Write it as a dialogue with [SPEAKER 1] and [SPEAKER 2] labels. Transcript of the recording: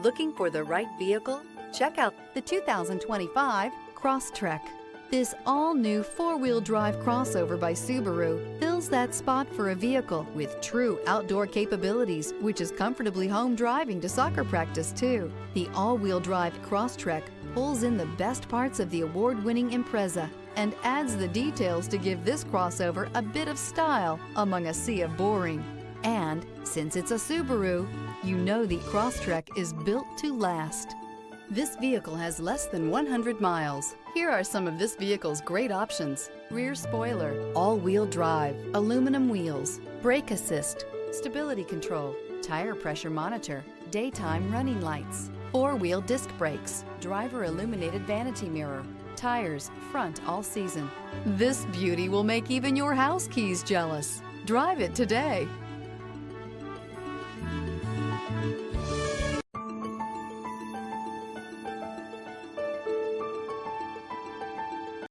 [SPEAKER 1] Looking for the right vehicle? Check out the 2025 Crosstrek. This all-new four-wheel drive crossover by Subaru fills that spot for a vehicle with true outdoor capabilities, which is comfortably home driving to soccer practice too. The all-wheel drive Crosstrek pulls in the best parts of the award-winning Impreza and adds the details to give this crossover a bit of style among a sea of boring. And since it's a Subaru, you know the Crosstrek is built to last. This vehicle has less than 100 miles. Here are some of this vehicle's great options: rear spoiler, all-wheel drive, aluminum wheels, brake assist, stability control, tire pressure monitor, daytime running lights, four-wheel disc brakes, driver illuminated vanity mirror, tires front all season. This beauty will make even your house keys jealous. Drive it today.